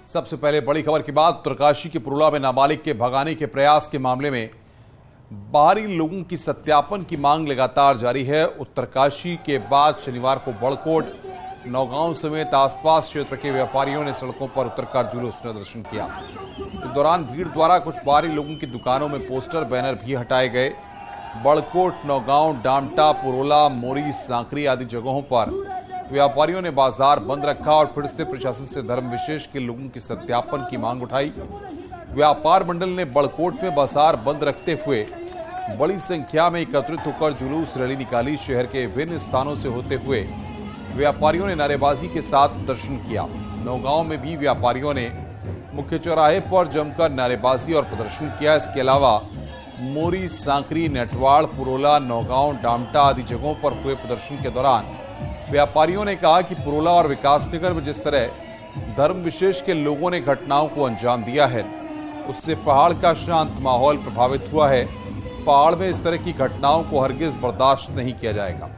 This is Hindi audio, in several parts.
सबसे पहले बड़ी खबर के बाद उत्तरकाशी के पुरोला में नाबालिग के भगाने के प्रयास के मामले में बाहरी लोगों की सत्यापन की मांग लगातार जारी है। उत्तरकाशी के बाद शनिवार को बड़कोट, नौगांव समेत आसपास क्षेत्र के व्यापारियों ने सड़कों पर उतरकर जुलूस प्रदर्शन किया। इस दौरान भीड़ द्वारा कुछ बाहरी लोगों की दुकानों में पोस्टर, बैनर भी हटाए गए। बड़कोट, नौगांव, डामटा, पुरोला, मोरी, सांकरी आदि जगहों पर व्यापारियों ने बाजार बंद रखा और फिर से प्रशासन से धर्म विशेष के लोगों की सत्यापन की मांग उठाई। व्यापार मंडल ने बड़कोट में बाजार बंद रखते हुए बड़ी संख्या में एकत्रित होकर जुलूस रैली निकाली। शहर के विभिन्न स्थानों से होते हुए व्यापारियों ने नारेबाजी के साथ दर्शन किया। नौगांव में भी व्यापारियों ने मुख्य चौराहे पर जमकर नारेबाजी और प्रदर्शन किया। इसके अलावा मोरी, सांकरी, नेटवाड़, पुरोला, नौगांव, डामटा आदि जगहों पर हुए प्रदर्शन के दौरान व्यापारियों ने कहा कि पुरोला और विकासनगर में जिस तरह धर्म विशेष के लोगों ने घटनाओं को अंजाम दिया है, उससे पहाड़ का शांत माहौल प्रभावित हुआ है। पहाड़ में इस तरह की घटनाओं को हरगिज बर्दाश्त नहीं किया जाएगा।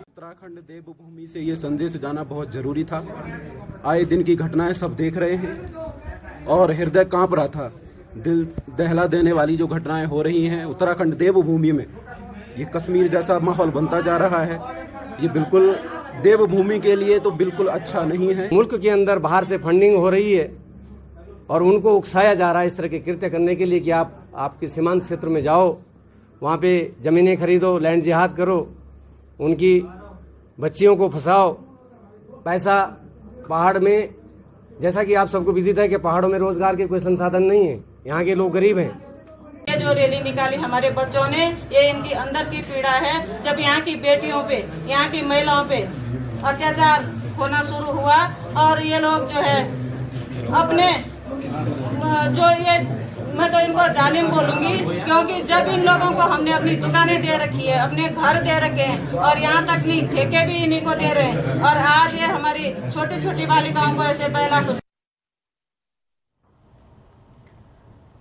उत्तराखंड देवभूमि से ये संदेश जाना बहुत जरूरी था। आए दिन की घटनाएं सब देख रहे हैं और हृदय कांप रहा था। दिल दहला देने वाली जो घटनाएं हो रही हैं उत्तराखंड देवभूमि में, ये कश्मीर जैसा माहौल बनता जा रहा है। ये बिल्कुल देवभूमि के लिए तो बिल्कुल अच्छा नहीं है। मुल्क के अंदर बाहर से फंडिंग हो रही है और उनको उकसाया जा रहा है इस तरह के कृत्य करने के लिए कि आप आपके सीमांत क्षेत्र में जाओ, वहाँ पे जमीनें खरीदो, लैंड जिहाद करो, उनकी बच्चियों को फंसाओ। पैसा पहाड़ में, जैसा कि आप सबको विदित है कि पहाड़ों में रोजगार के कोई संसाधन नहीं है, यहाँ के लोग गरीब हैं। ये जो रैली निकाली हमारे बच्चों ने, ये इनकी अंदर की पीड़ा है। जब यहाँ की बेटियों पे, यहाँ की महिलाओं पे अत्याचार होना शुरू हुआ और ये लोग जो है अपने जो ये, मैं तो इनको जालिम बोलूंगी, क्योंकि जब इन लोगों को हमने अपनी दुकानें दे रखी है, अपने घर दे रखे हैं और यहाँ तक नहीं ठेके भी इन्हीं को दे रहे हैं, और आज ये हमारी छोटी छोटी बालिकाओं को ऐसे पहला कुछ।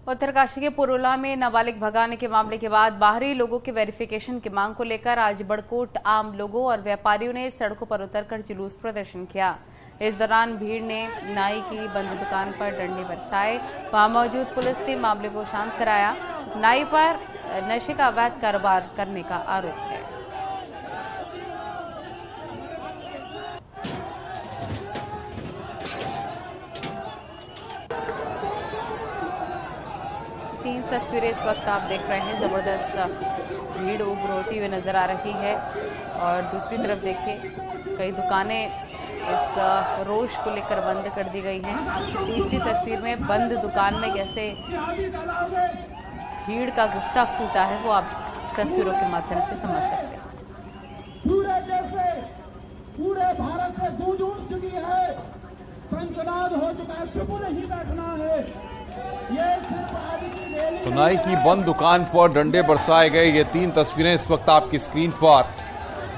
उत्तरकाशी के पुरोला में नाबालिग भगाने के मामले के बाद बाहरी लोगों के वेरिफिकेशन की मांग को लेकर आज बड़कोट आम लोगों और व्यापारियों ने सड़कों पर उतरकर जुलूस प्रदर्शन किया। इस दौरान भीड़ ने नाई की बंद दुकान पर डंडे बरसाए। वहां मौजूद पुलिस ने मामले को शांत कराया। नाई पर नशे का अवैध कारोबार करने का आरोप है। तीन तस्वीरें इस वक्त आप देख रहे हैं। जबरदस्त भीड़ उग्र होती हुई नजर आ रही है और दूसरी तरफ देखिए कई दुकानें इस रोष को लेकर बंद कर दी गई हैं। तीसरी तस्वीर में बंद दुकान में कैसे भीड़ का गुस्सा फूटा है वो आप तस्वीरों के माध्यम से समझ सकते हैं। पूरे देश से, पूरे भारत से गूंज उठ चुकी है, संकनाद हो चुका है, चुप नहीं बैठना है। ये सिर्फ तो नाई की बंद दुकान पर डंडे बरसाए गए। ये तीन तस्वीरें इस वक्त आपकी स्क्रीन पर।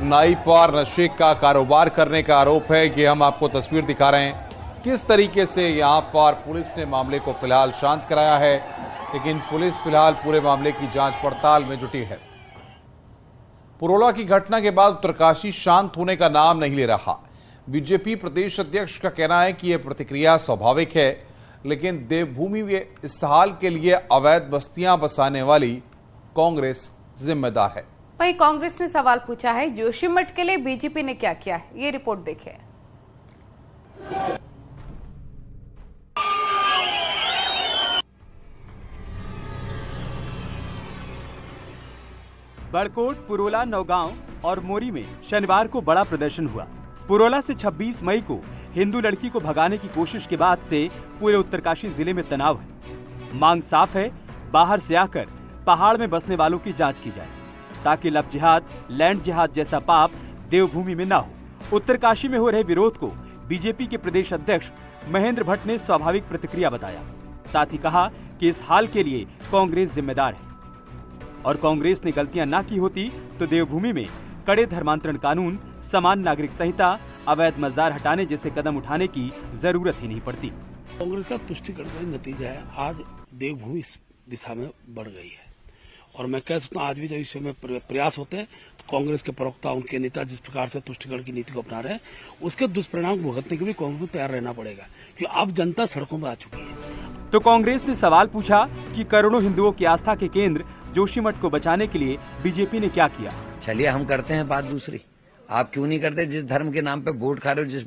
नाई पर नशे का कारोबार करने का आरोप है। कि हम आपको तस्वीर दिखा रहे हैं किस तरीके से यहां पर पुलिस ने मामले को फिलहाल शांत कराया है, लेकिन पुलिस फिलहाल पूरे मामले की जांच पड़ताल में जुटी है। पुरोला की घटना के बाद उत्तरकाशी शांत होने का नाम नहीं ले रहा। बीजेपी प्रदेश अध्यक्ष का कहना है कि यह प्रतिक्रिया स्वाभाविक है, लेकिन देवभूमि में इस हाल के लिए अवैध बस्तियां बसाने वाली कांग्रेस जिम्मेदार है। वहीं कांग्रेस ने सवाल पूछा है जोशीमठ के लिए बीजेपी ने क्या किया है, ये रिपोर्ट देखिए। बड़कोट, पुरोला, नौगांव और मोरी में शनिवार को बड़ा प्रदर्शन हुआ। पुरोला से 26 मई को हिंदू लड़की को भगाने की कोशिश के बाद से पूरे उत्तरकाशी जिले में तनाव है। मांग साफ है, बाहर से आकर पहाड़ में बसने वालों की जांच की जाए ताकि लव जिहाद, लैंड जिहाद जैसा पाप देवभूमि में ना हो। उत्तरकाशी में हो रहे विरोध को बीजेपी के प्रदेश अध्यक्ष महेंद्र भट्ट ने स्वाभाविक प्रतिक्रिया बताया। साथ ही कहा कि इस हाल के लिए कांग्रेस जिम्मेदार है और कांग्रेस ने गलतियां ना की होती तो देवभूमि में कड़े धर्मांतरण कानून, समान नागरिक संहिता, अवैध मजार हटाने जैसे कदम उठाने की जरूरत ही नहीं पड़ती। कांग्रेस का तुष्टिकरण का नतीजा है, आज देवभूमि इस दिशा में बढ़ गई है। और मैं कह सकता हूँ आज भी जब इस समय प्रयास होते हैं तो कांग्रेस के प्रवक्ता, उनके नेता जिस प्रकार से तुष्टिकरण की नीति को अपना रहे हैं, उसके दुष्परिणाम भुगतने के लिए कांग्रेस को तैयार रहना पड़ेगा, क्योंकि अब जनता सड़कों पर आ चुकी है। तो कांग्रेस ने सवाल पूछा कि करोड़ों हिंदुओं की आस्था के केंद्र जोशीमठ को बचाने के लिए बीजेपी ने क्या किया। चलिए हम करते हैं बात दूसरी, आप क्यों नहीं करते? जिस धर्म के नाम पे वोट खा रहे हो, जिस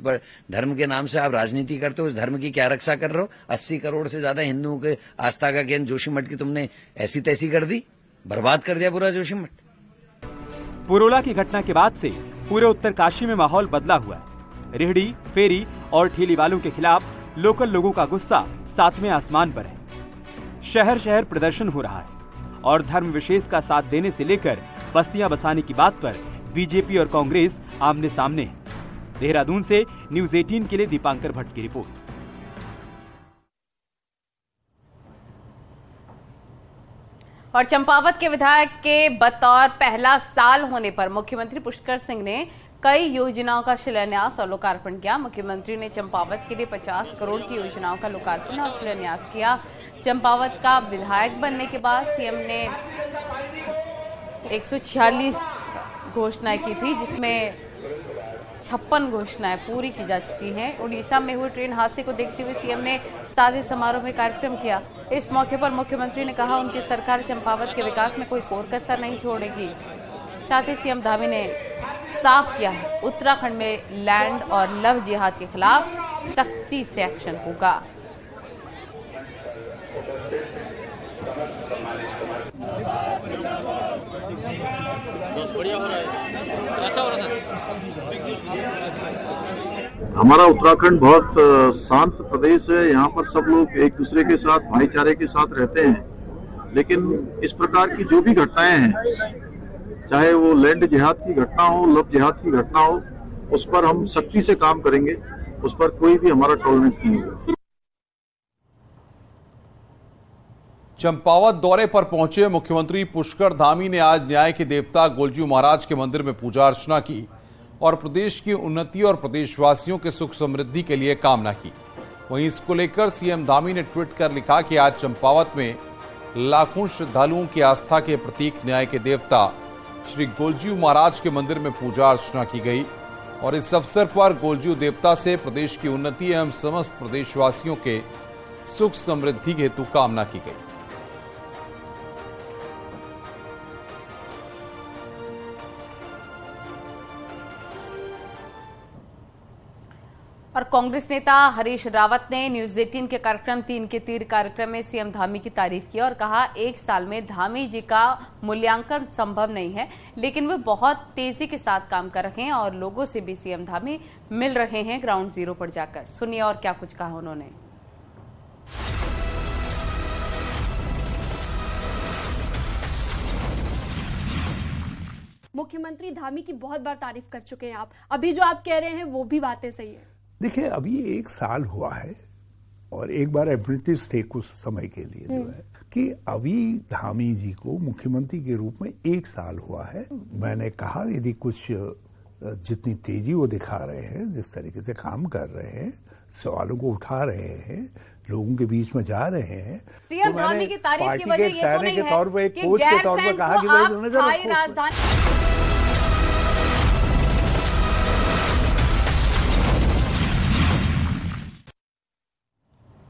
धर्म के नाम से आप राजनीति करते हो, उस धर्म की क्या रक्षा कर रहे हो? 80 करोड़ से ज्यादा हिंदुओं के आस्था का केंद्र जोशीमठ की तुमने ऐसी तैसी कर दी, बर्बाद कर दिया पूरा जोशीमठ। पुरोला की घटना के बाद से पूरे उत्तरकाशी में माहौल बदला हुआ है। रेहड़ी, फेरी और ठेली वालों के खिलाफ लोकल लोगों का गुस्सा 7वें आसमान पर है। शहर शहर प्रदर्शन हो रहा है और धर्म विशेष का साथ देने से लेकर बस्तियां बसाने की बात पर बीजेपी और कांग्रेस आमने सामने है। देहरादून से न्यूज़ 18 के लिए दीपांकर भट्ट की रिपोर्ट। और चंपावत के विधायक के बतौर पहला साल होने पर मुख्यमंत्री पुष्कर सिंह ने कई योजनाओं का शिलान्यास और लोकार्पण किया। मुख्यमंत्री ने चंपावत के लिए 50 करोड़ की योजनाओं का लोकार्पण और शिलान्यास किया। चंपावत का विधायक बनने के बाद सीएम ने 146 घोषणाएं की थी, जिसमें 56 घोषणाएं पूरी की जा चुकी हैं। उड़ीसा में हुए ट्रेन हादसे को देखते हुए सीएम ने सादे समारोह में कार्यक्रम किया। इस मौके पर मुख्यमंत्री ने कहा उनकी सरकार चंपावत के विकास में कोई कोर कसर नहीं छोड़ेगी। साथ ही सीएम धामी ने साफ किया है उत्तराखंड में लैंड और लव जिहाद के खिलाफ सख्ती से एक्शन होगा। हमारा उत्तराखंड बहुत शांत प्रदेश है। यहाँ पर सब लोग एक दूसरे के साथ भाईचारे के साथ रहते हैं, लेकिन इस प्रकार की जो भी घटनाएं हैं, चाहे वो लैंड जिहाद की घटना हो, लव जिहाद की घटना हो, उस पर हम सख्ती से काम करेंगे। उस पर कोई भी हमारा टॉलरेंस नहीं होगा। चंपावत दौरे पर पहुंचे मुख्यमंत्री पुष्कर धामी ने आज न्याय के देवता गोलजू महाराज के मंदिर में पूजा अर्चना की और प्रदेश की उन्नति और प्रदेशवासियों के सुख समृद्धि के लिए कामना की। वहीं इसको लेकर सीएम धामी ने ट्वीट कर लिखा कि आज चंपावत में लाखों श्रद्धालुओं की आस्था के प्रतीक न्याय के देवता श्री गोलजू महाराज के मंदिर में पूजा अर्चना की गई और इस अवसर पर गोलजू देवता से प्रदेश की उन्नति एवं समस्त प्रदेशवासियों के सुख समृद्धि हेतु कामना की गई। और कांग्रेस नेता हरीश रावत ने न्यूज़ 18 के कार्यक्रम 3 के तीर कार्यक्रम में सीएम धामी की तारीफ की और कहा एक साल में धामी जी का मूल्यांकन संभव नहीं है, लेकिन वे बहुत तेजी के साथ काम कर रहे हैं और लोगों से भी सीएम धामी मिल रहे हैं ग्राउंड जीरो पर जाकर। सुनिए और क्या कुछ कहा उन्होंने। मुख्यमंत्री धामी की बहुत बार तारीफ कर चुके हैं आप, अभी जो आप कह रहे हैं वो भी बातें सही है। देखिए अभी 1 साल हुआ है और एक बार अप्रेंटिस थे कुछ समय के लिए जो है कि अभी धामी जी को मुख्यमंत्री के रूप में 1 साल हुआ है। मैंने कहा यदि कुछ जितनी तेजी वो दिखा रहे हैं, जिस तरीके से काम कर रहे हैं, सवालों को उठा रहे हैं, लोगों के बीच में जा रहे हैं, सीएम धामी की तारीफ की वजह ये तो नहीं के तौर पर, एक कोच के तौर पर कहा कि भाई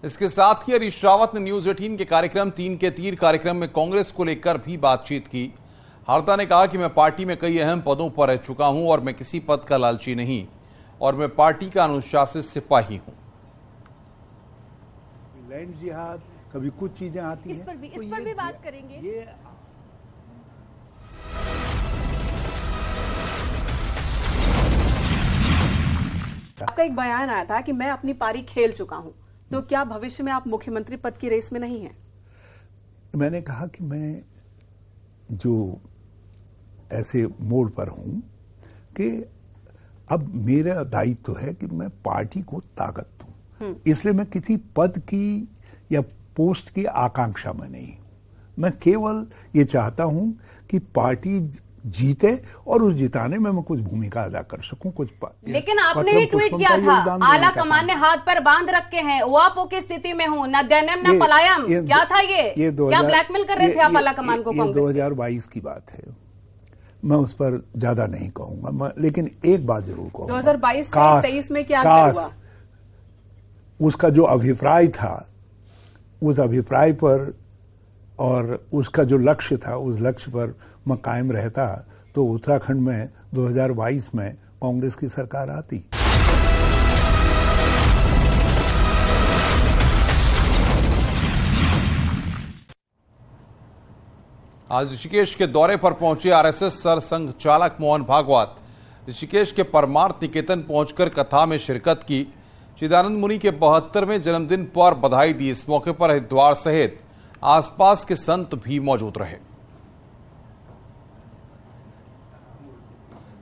इसके साथ ही हरीश रावत ने न्यूज़ 18 के कार्यक्रम 3 के तीर कार्यक्रम में कांग्रेस को लेकर भी बातचीत की। हरदा ने कहा कि मैं पार्टी में कई अहम पदों पर रह चुका हूं और मैं किसी पद का लालची नहीं और मैं पार्टी का अनुशासित सिपाही हूं। लैंड जिहाद, कभी कुछ चीजें आती हैं, इस पर भी बात करेंगे। आपका एक बयान आया था कि मैं अपनी पारी खेल चुका हूं, तो क्या भविष्य में आप मुख्यमंत्री पद की रेस में नहीं हैं? मैंने कहा कि मैं जो ऐसे मोड़ पर हूं कि अब मेरा दायित्व है कि मैं पार्टी को ताकत दूं, इसलिए मैं किसी पद की या पोस्ट की आकांक्षा में नहीं हूं। मैं केवल ये चाहता हूं कि पार्टी जीते और उस जिताने में मैं कुछ भूमिका अदा कर सकूं। कुछ लेकिन आपने ही ट्वीट किया था, आला कमान ने हाथ पर बांध रखे हैं, ओआपो की स्थिति में हूं, न दैनम न पलायम। क्या था ये क्या ब्लैकमेल कर रहे थे आप आला कमान को? कांग्रेस 2022 की बात है, मैं उस पर ज्यादा नहीं कहूंगा, लेकिन एक बात जरूर कहूंगा, 2022 से 23 में क्या हुआ? उसका जो अभिप्राय था, उस अभिप्राय पर और उसका जो लक्ष्य था, उस लक्ष्य पर मैं कायम रहता तो उत्तराखंड में 2022 में कांग्रेस की सरकार आती। आज ऋषिकेश के दौरे पर पहुंचे आरएसएस सरसंघ चालक मोहन भागवत ऋषिकेश के परमार्थ निकेतन पहुंचकर कथा में शिरकत की। चिदानंद मुनि के 72वें जन्मदिन पर बधाई दी। इस मौके पर हरिद्वार सहित आसपास के संत भी मौजूद रहे।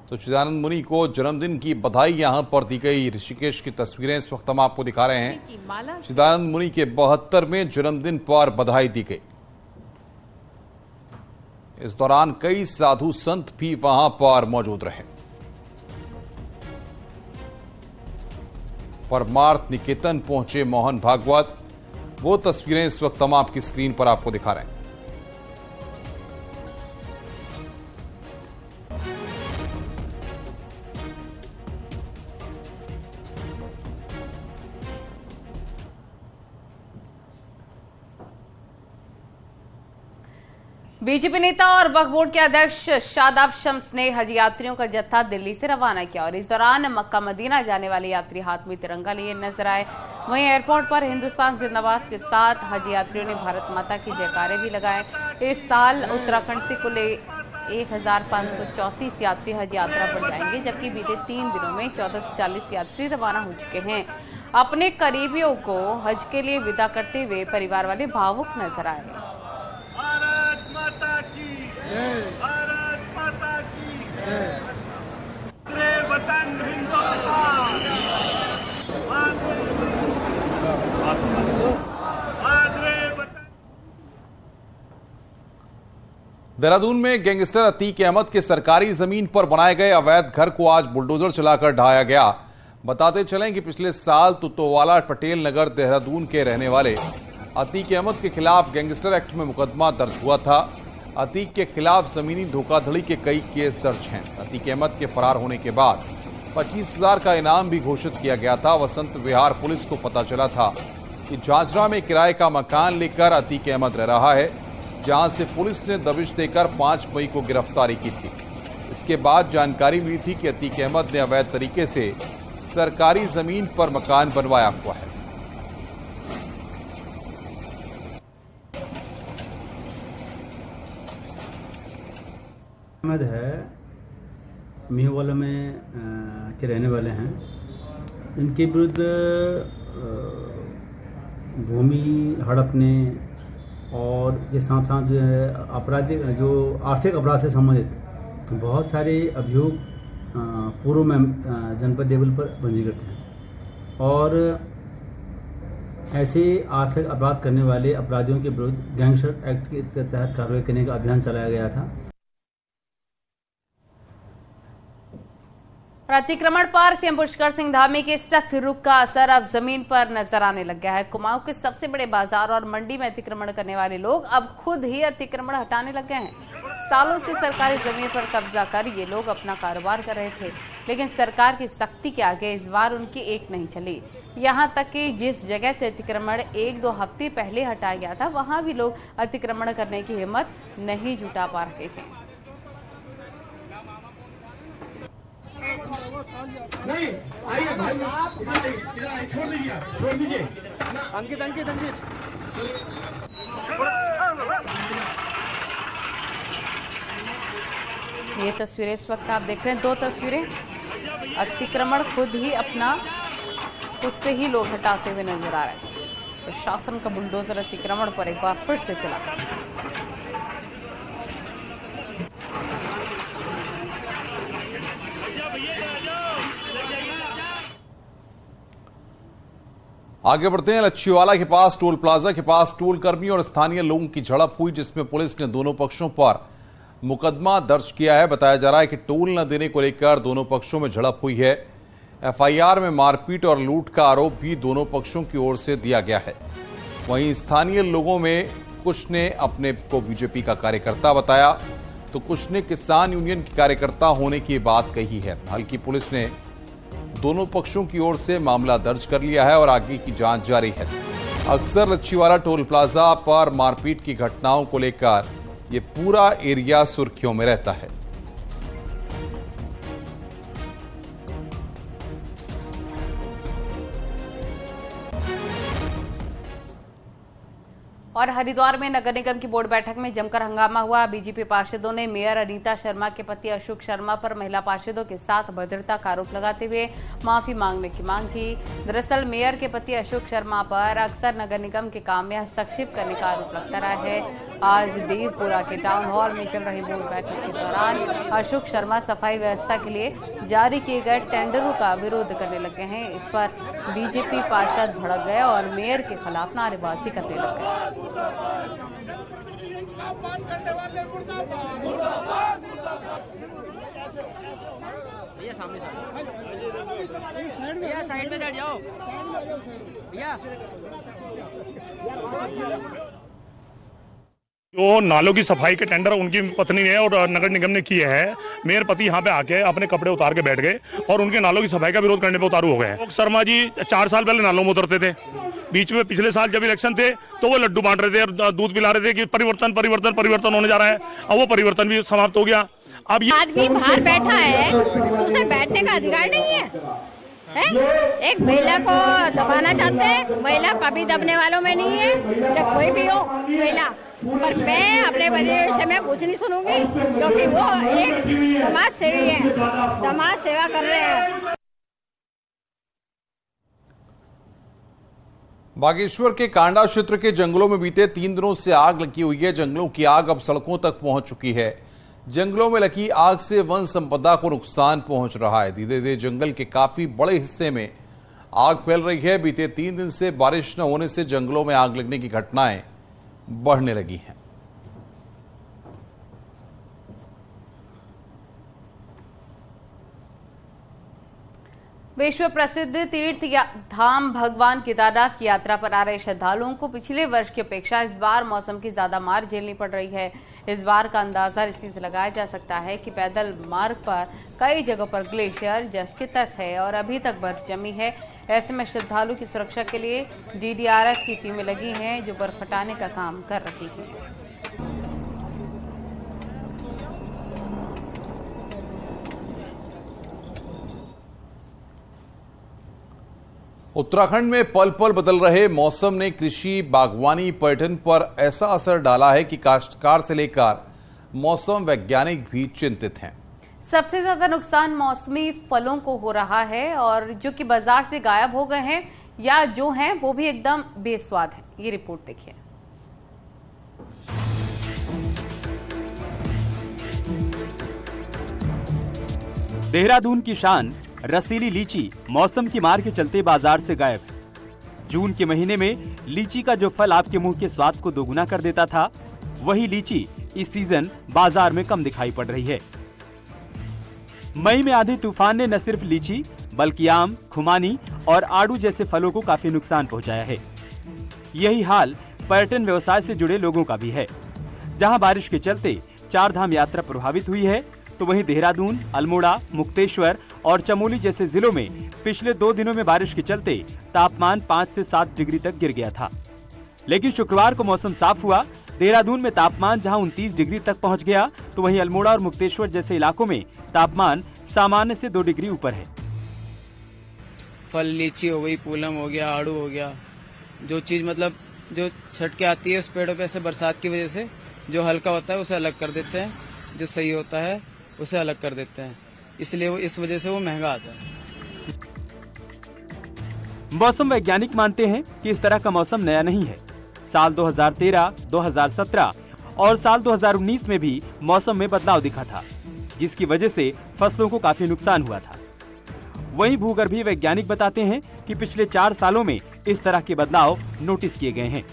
तो चिदानंद मुनि को जन्मदिन की बधाई यहां पर दी गई। ऋषिकेश की तस्वीरें इस वक्त हम आपको दिखा रहे हैं। चिदानंद मुनि के 72वें जन्मदिन पर बधाई दी गई। इस दौरान कई साधु संत भी वहां पर मौजूद रहे। परमार्थ निकेतन पहुंचे मोहन भागवत, वो तस्वीरें इस वक्त हम आपकी स्क्रीन पर आपको दिखा रहे हैं। बीजेपी नेता और वक्फ बोर्ड के अध्यक्ष शादाब शम्स ने हज यात्रियों का जत्था दिल्ली से रवाना किया और इस दौरान मक्का मदीना जाने वाले यात्री हाथ में तिरंगा लिए नजर आए। वहीं एयरपोर्ट पर हिंदुस्तान जिंदाबाद के साथ हज यात्रियों ने भारत माता की जयकारे भी लगाए। इस साल उत्तराखंड से कुल 1534 यात्री हज यात्रा पर जाएंगे, जबकि बीते 3 दिनों में 1440 यात्री रवाना हो चुके हैं। अपने करीबियों को हज के लिए विदा करते हुए परिवार वाले भावुक नजर आए। भारत माता की वतन हिंदुस्तान। देहरादून में गैंगस्टर अतीक अहमद के सरकारी जमीन पर बनाए गए अवैध घर को आज बुलडोजर चलाकर ढहाया गया। बताते चलें कि पिछले साल तुतोवाला पटेल नगर देहरादून के रहने वाले अतीक अहमद के खिलाफ गैंगस्टर एक्ट में मुकदमा दर्ज हुआ था। अतीक के खिलाफ जमीनी धोखाधड़ी के कई केस दर्ज हैं। अतीक अहमद के फरार होने के बाद 25,000 का इनाम भी घोषित किया गया था। वसंत विहार पुलिस को पता चला था कि झांझरा में किराए का मकान लेकर अतीक अहमद रह रहा है, जहां से पुलिस ने दबिश देकर 5 मई को गिरफ्तारी की थी। इसके बाद जानकारी मिली थी कि अतीक अहमद ने अवैध तरीके से सरकारी जमीन पर मकान बनवाया हुआ है। अहमद है, मिहोवाला में के रहने वाले हैं। इनके विरुद्ध भूमि हड़पने और ये साथ साथ जो है आपराधिक जो आर्थिक अपराध से संबंधित बहुत सारे अभियोग पूर्व में जनपद लेवल पर पंजीकृत हैं और ऐसे आर्थिक अपराध करने वाले अपराधियों के विरुद्ध गैंगस्टर एक्ट के तहत कार्रवाई करने का अभियान चलाया गया था। अतिक्रमण पर सीएम पुष्कर सिंह धामी के सख्त रुख का असर अब जमीन पर नजर आने लग गया है। कुमाऊं के सबसे बड़े बाजार और मंडी में अतिक्रमण करने वाले लोग अब खुद ही अतिक्रमण हटाने लग गए हैं। सालों से सरकारी जमीन पर कब्जा कर ये लोग अपना कारोबार कर रहे थे, लेकिन सरकार की सख्ती के आगे इस बार उनकी एक नहीं चली। यहाँ तक कि जिस जगह से अतिक्रमण 1-2 हफ्ते पहले हटाया गया था, वहां भी लोग अतिक्रमण करने की हिम्मत नहीं जुटा पा रहे थे। नहीं आइए भाई, इधर आइए, छोड़ दीजिए अंकित ये तस्वीरें इस वक्त आप देख रहे हैं, 2 तस्वीरें। अतिक्रमण खुद से ही लोग हटाते हुए नजर आ रहे हैं। प्रशासन का बुलडोजर अतिक्रमण पर एक बार फिर से चला। आगे बढ़ते हैं। लच्छीवाला के पास टोल प्लाजा के पास टोल कर्मी और स्थानीय लोगों की झड़प हुई, जिसमें पुलिस ने दोनों पक्षों पर मुकदमा दर्ज किया है। बताया जा रहा है कि टोल न देने को लेकर दोनों पक्षों में झड़प हुई है। एफआईआर में मारपीट और लूट का आरोप भी दोनों पक्षों की ओर से दिया गया है। वहीं स्थानीय लोगों में कुछ ने अपने को बीजेपी का कार्यकर्ता बताया तो कुछ ने किसान यूनियन के कार्यकर्ता होने की बात कही है। हालांकि पुलिस ने दोनों पक्षों की ओर से मामला दर्ज कर लिया है और आगे की जांच जारी है। अक्सर लच्छीवाला टोल प्लाजा पर मारपीट की घटनाओं को लेकर ये पूरा एरिया सुर्खियों में रहता है। और हरिद्वार में नगर निगम की बोर्ड बैठक में जमकर हंगामा हुआ। बीजेपी पार्षदों ने मेयर अनीता शर्मा के पति अशोक शर्मा पर महिला पार्षदों के साथ अभद्रता का आरोप लगाते हुए माफी मांगने की मांग की। दरअसल मेयर के पति अशोक शर्मा पर अक्सर नगर निगम के काम में हस्तक्षेप करने का आरोप लगता रहा है। आज देवपुरा के टाउन हॉल में चल रही बोर्ड बैठक के दौरान अशोक शर्मा सफाई व्यवस्था के लिए जारी किए गए टेंडरों का विरोध करने लगे हैं। इस पर बीजेपी पार्षद भड़क गए और मेयर के खिलाफ नारेबाजी करने लग गए। भैया साइड में बैठ जाओ भैया। जो नालों की सफाई के टेंडर उनकी पत्नी ने और नगर निगम ने किए हैं, मेयर पति यहाँ पे आके अपने कपड़े उतार के बैठ गए और उनके नालों की सफाई का विरोध करने पे उतारू हो गए। अशोक शर्मा जी 4 साल पहले नालों में उतरते थे। बीच में पिछले साल जब इलेक्शन थे तो वो लड्डू बांट रहे थे और दूध पिला रहे थे कि परिवर्तन परिवर्तन परिवर्तन होने जा रहा है। अब वो परिवर्तन भी समाप्त हो गया। अब ये आदमी बाहर बैठा है तो उसे बैठने का अधिकार नहीं है? एक महिला को दबाना चाहते हैं। महिला कभी दबने वालों में नहीं है, या कोई भी हो महिला। पर मैं अपने भविष्य में कुछ नहीं सुनूंगी क्योंकि वो एक समाज सेवी है, समाज सेवा कर रहे हैं। बागेश्वर के कांडा क्षेत्र के जंगलों में बीते 3 दिनों से आग लगी हुई है। जंगलों की आग अब सड़कों तक पहुंच चुकी है। जंगलों में लगी आग से वन संपदा को नुकसान पहुंच रहा है। धीरे धीरे जंगल के काफी बड़े हिस्से में आग फैल रही है। बीते 3 दिन से बारिश न होने से जंगलों में आग लगने की घटनाएं बढ़ने लगी हैं। विश्व प्रसिद्ध तीर्थ धाम भगवान केदारनाथ की यात्रा पर आ रहे श्रद्धालुओं को पिछले वर्ष की अपेक्षा इस बार मौसम की ज्यादा मार झेलनी पड़ रही है। इस बार का अंदाजा इसी से लगाया जा सकता है कि पैदल मार्ग पर कई जगहों पर ग्लेशियर जस के तस है और अभी तक बर्फ जमी है। ऐसे में श्रद्धालु की सुरक्षा के लिए डीडीआरएफ की टीमें लगी हैं जो बर्फ हटाने का काम कर रही है। उत्तराखंड में पल पल बदल रहे मौसम ने कृषि, बागवानी, पर्यटन पर ऐसा असर डाला है कि काश्तकार से लेकर मौसम वैज्ञानिक भी चिंतित हैं। सबसे ज्यादा नुकसान मौसमी फलों को हो रहा है और जो कि बाजार से गायब हो गए हैं या जो हैं वो भी एकदम बेस्वाद हैं। ये रिपोर्ट देखिए। देहरादून की शान रसीली लीची मौसम की मार के चलते बाजार से गायब है। जून के महीने में लीची का जो फल आपके मुंह के स्वाद को दोगुना कर देता था, वही लीची इस सीजन बाजार में कम दिखाई पड़ रही है। मई में आंधी तूफान ने न सिर्फ लीची बल्कि आम, खुमानी और आड़ू जैसे फलों को काफी नुकसान पहुंचाया है। यही हाल पर्यटन व्यवसाय से जुड़े लोगों का भी है। जहां बारिश के चलते 4 धाम यात्रा प्रभावित हुई है, तो वहीं देहरादून, अल्मोड़ा, मुक्तेश्वर और चमोली जैसे जिलों में पिछले 2 दिनों में बारिश के चलते तापमान 5 से 7 डिग्री तक गिर गया था। लेकिन शुक्रवार को मौसम साफ हुआ। देहरादून में तापमान जहां 29 डिग्री तक पहुंच गया, तो वहीं अल्मोड़ा और मुक्तेश्वर जैसे इलाकों में तापमान सामान्य से 2 डिग्री ऊपर है। फल लीची हो गई, पूलम हो गया, आड़ू हो गया, जो चीज मतलब जो छटके आती है उस पेड़ों पे से बरसात की वजह से जो हल्का होता है उसे अलग कर देते हैं, जो सही होता है उसे अलग कर देते हैं, इसलिए वो इस वजह से वो महंगा आता है। मौसम वैज्ञानिक मानते हैं कि इस तरह का मौसम नया नहीं है। साल 2013, 2017 और साल 2019 में भी मौसम में बदलाव दिखा था, जिसकी वजह से फसलों को काफी नुकसान हुआ था। वहीं भूगर्भीय वैज्ञानिक बताते हैं कि पिछले 4 सालों में इस तरह के बदलाव नोटिस किए गए हैं।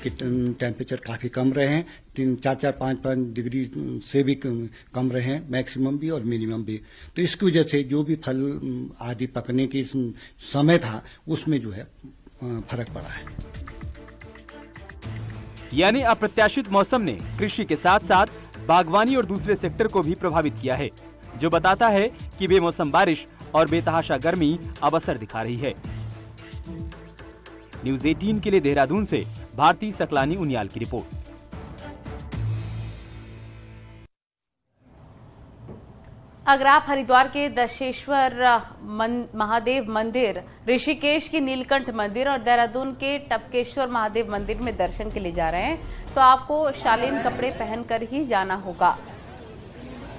कि टेम्परेचर काफ़ी कम रहे हैं, 4-4, 5-5 डिग्री से भी कम रहे हैं, मैक्सिमम भी और मिनिमम भी। तो इसकी वजह से जो भी फल आदि पकने की समय था उसमें जो है फर्क पड़ा है। यानी अप्रत्याशित मौसम ने कृषि के साथ साथ बागवानी और दूसरे सेक्टर को भी प्रभावित किया है, जो बताता है कि बेमौसम बारिश और बेतहाशा गर्मी अब असर दिखा रही है। न्यूज़ 18 के लिए देहरादून से भारती सकलानी उनियाल की रिपोर्ट। अगर आप हरिद्वार के दशेश्वर महादेव मंदिर, ऋषिकेश की नीलकंठ मंदिर और देहरादून के टपकेश्वर महादेव मंदिर में दर्शन के लिए जा रहे हैं तो आपको शालीन कपड़े पहनकर ही जाना होगा।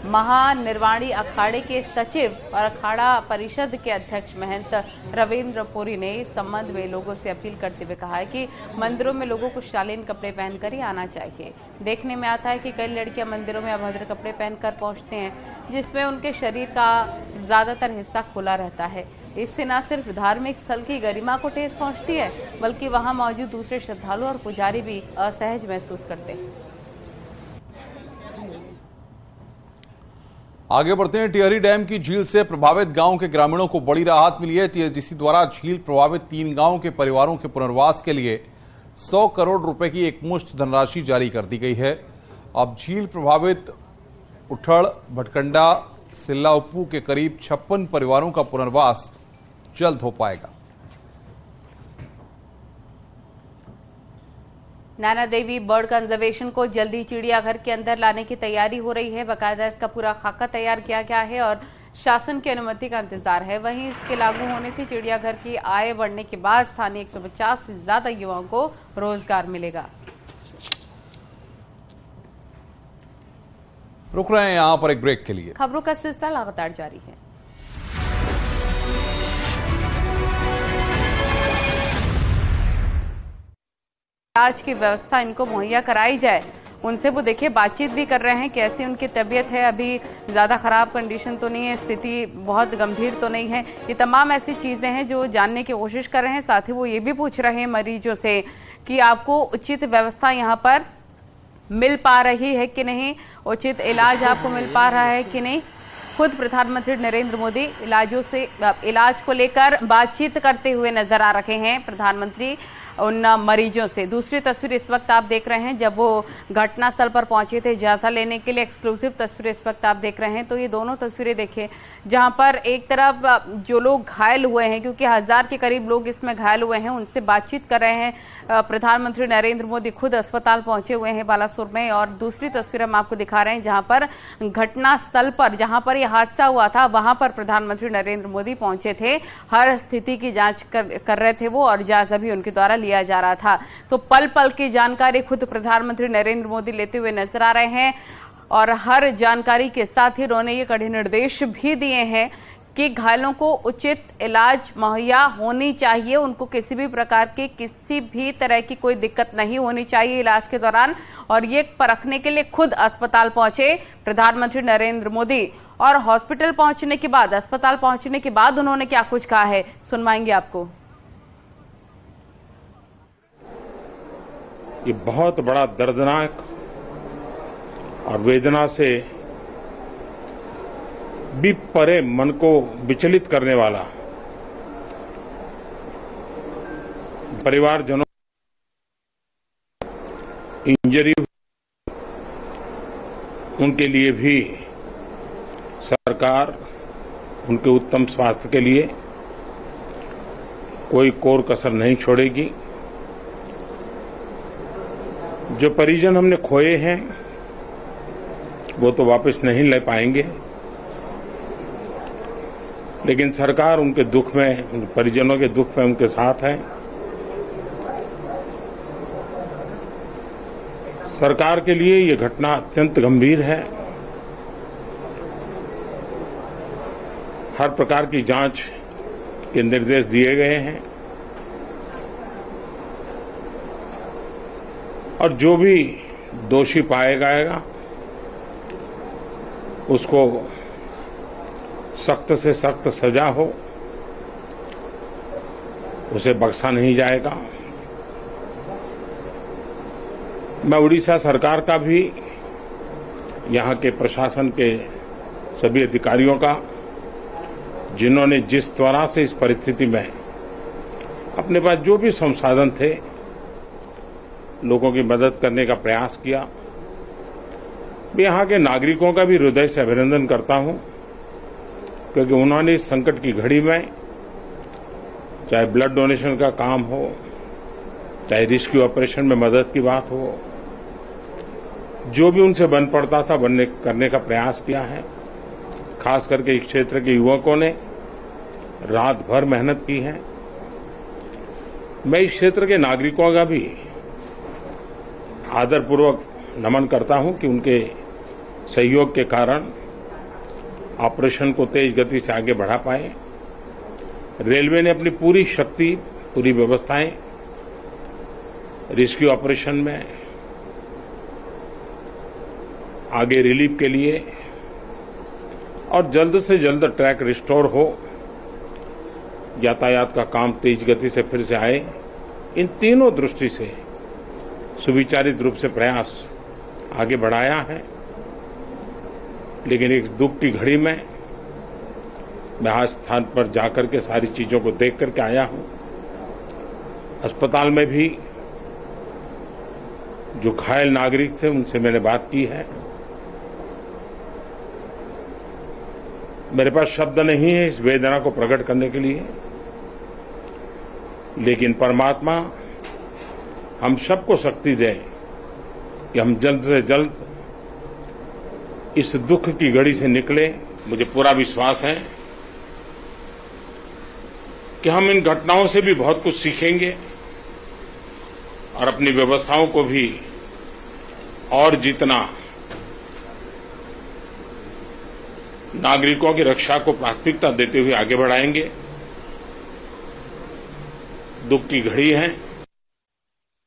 महानिर्वाणी अखाड़े के सचिव और अखाड़ा परिषद के अध्यक्ष महंत रविंद्र पुरी ने इस संबंध में लोगों से अपील करते हुए कहा है कि मंदिरों में लोगों को शालीन कपड़े पहनकर ही आना चाहिए। देखने में आता है कि कई लड़कियां मंदिरों में अभद्र कपड़े पहनकर पहुंचते हैं, जिसमें उनके शरीर का ज्यादातर हिस्सा खुला रहता है। इससे न सिर्फ धार्मिक स्थल की गरिमा को ठेस पहुंचती है, बल्कि वहां मौजूद दूसरे श्रद्धालु और पुजारी भी असहज महसूस करते हैं। आगे बढ़ते हैं। टिहरी डैम की झील से प्रभावित गांव के ग्रामीणों को बड़ी राहत मिली है। टीएसडीसी द्वारा झील प्रभावित 3 गांवों के परिवारों के पुनर्वास के लिए 100 करोड़ रुपए की एकमुश्त धनराशि जारी कर दी गई है। अब झील प्रभावित उठड़, भटकंडा, सिल्ला उप्पू के करीब 56 परिवारों का पुनर्वास जल्द हो पाएगा। नैना देवी बर्ड कंजर्वेशन को जल्दी चिड़ियाघर के अंदर लाने की तैयारी हो रही है। बाकायदा इसका पूरा खाका तैयार किया गया है और शासन की अनुमति का इंतजार है। वहीं इसके लागू होने से चिड़ियाघर की आय बढ़ने के बाद स्थानीय 150 से ज्यादा युवाओं को रोजगार मिलेगा। रुक रहे हैं यहां पर एक ब्रेक के लिए। खबरों का सिलसिला लगातार जारी है। इलाज की व्यवस्था इनको मुहैया कराई जाए, उनसे वो देखिए बातचीत भी कर रहे हैं कैसी उनकी तबीयत है, अभी ज़्यादा ख़राब कंडीशन तो नहीं है, स्थिति बहुत गंभीर तो नहीं है। ये तमाम ऐसी चीज़ें हैं जो जानने की कोशिश कर रहे हैं। साथ ही वो ये भी पूछ रहे हैं मरीजों से कि आपको उचित व्यवस्था यहाँ पर मिल पा रही है कि नहीं, उचित इलाज आपको मिल पा रहा है कि नहीं। खुद प्रधानमंत्री नरेंद्र मोदी इलाज को लेकर बातचीत करते हुए नजर आ रहे हैं प्रधानमंत्री उन मरीजों से। दूसरी तस्वीर इस वक्त आप देख रहे हैं जब वो घटनास्थल पर पहुंचे थे जायजा लेने के लिए। एक्सक्लूसिव तस्वीर इस वक्त आप देख रहे हैं। तो ये दोनों तस्वीरें देखिए जहां पर एक तरफ जो लोग घायल हुए हैं, क्योंकि 1000 के करीब लोग इसमें घायल हुए हैं, उनसे बातचीत कर रहे हैं प्रधानमंत्री नरेंद्र मोदी। खुद अस्पताल पहुंचे हुए हैं बालासुर में। और दूसरी तस्वीर हम आपको दिखा रहे हैं जहां पर घटनास्थल पर जहां पर यह हादसा हुआ था वहां पर प्रधानमंत्री नरेंद्र मोदी पहुंचे थे। हर स्थिति की जांच कर रहे थे वो और जायजा भी उनके द्वारा लिया जा रहा था। तो पल पल की जानकारी खुद प्रधानमंत्री नरेंद्र मोदी लेते हुए नजर आ रहे हैं और हर जानकारी के साथ ही उन्होंने ये कड़े निर्देश भी दिए हैं कि घायलों को उचित इलाज मुहैया होनी चाहिए, उनको किसी भी प्रकार की किसी भी तरह की कोई दिक्कत नहीं होनी चाहिए इलाज के दौरान। और ये परखने के लिए खुद अस्पताल पहुंचे प्रधानमंत्री नरेंद्र मोदी। और हॉस्पिटल पहुंचने के बाद, अस्पताल पहुंचने के बाद उन्होंने क्या कुछ कहा है सुनवाएंगे आपको। ये बहुत बड़ा दर्दनाक और वेदना से भी परे मन को विचलित करने वाला परिवारजनों इंजरी उनके लिए भी सरकार उनके उत्तम स्वास्थ्य के लिए कोई कोर कसर नहीं छोड़ेगी। जो परिजन हमने खोए हैं वो तो वापस नहीं ले पाएंगे, लेकिन सरकार उनके दुख में, उन परिजनों के दुख में उनके साथ है। सरकार के लिए ये घटना अत्यंत गंभीर है। हर प्रकार की जांच के निर्देश दिए गए हैं और जो भी दोषी पाया जाएगा उसको सख्त से सख्त सजा हो, उसे बख्शा नहीं जाएगा। मैं उड़ीसा सरकार का भी, यहाँ के प्रशासन के सभी अधिकारियों का, जिन्होंने जिस तरह से इस परिस्थिति में अपने पास जो भी संसाधन थे लोगों की मदद करने का प्रयास किया, मैं यहाँ के नागरिकों का भी हृदय से अभिनंदन करता हूँ, क्योंकि उन्होंने इस संकट की घड़ी में, चाहे ब्लड डोनेशन का काम हो, चाहे रेस्क्यू ऑपरेशन में मदद की बात हो, जो भी उनसे बन पड़ता था करने का प्रयास किया है। खास करके इस क्षेत्र के युवकों ने रात भर मेहनत की है। मैं इस क्षेत्र के नागरिकों का भी आदरपूर्वक नमन करता हूं कि उनके सहयोग के कारण ऑपरेशन को तेज गति से आगे बढ़ा पाए। रेलवे ने अपनी पूरी शक्ति, पूरी व्यवस्थाएं रेस्क्यू ऑपरेशन में आगे रिलीफ के लिए, और जल्द से जल्द ट्रैक रिस्टोर हो, यातायात का काम तेज गति से फिर से आए, इन तीनों दृष्टि से सुविचारित रूप से प्रयास आगे बढ़ाया है। लेकिन एक दुख की घड़ी में मैं आज स्थान पर जाकर के सारी चीजों को देख करके आया हूं। अस्पताल में भी जो घायल नागरिक थे उनसे मैंने बात की है। मेरे पास शब्द नहीं है इस वेदना को प्रकट करने के लिए, लेकिन परमात्मा हम सबको शक्ति दे कि हम जल्द से जल्द इस दुख की घड़ी से निकले। मुझे पूरा विश्वास है कि हम इन घटनाओं से भी बहुत कुछ सीखेंगे और अपनी व्यवस्थाओं को भी और जितना नागरिकों की रक्षा को प्राथमिकता देते हुए आगे बढ़ाएंगे। दुख की घड़ी है।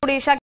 उड़ीसा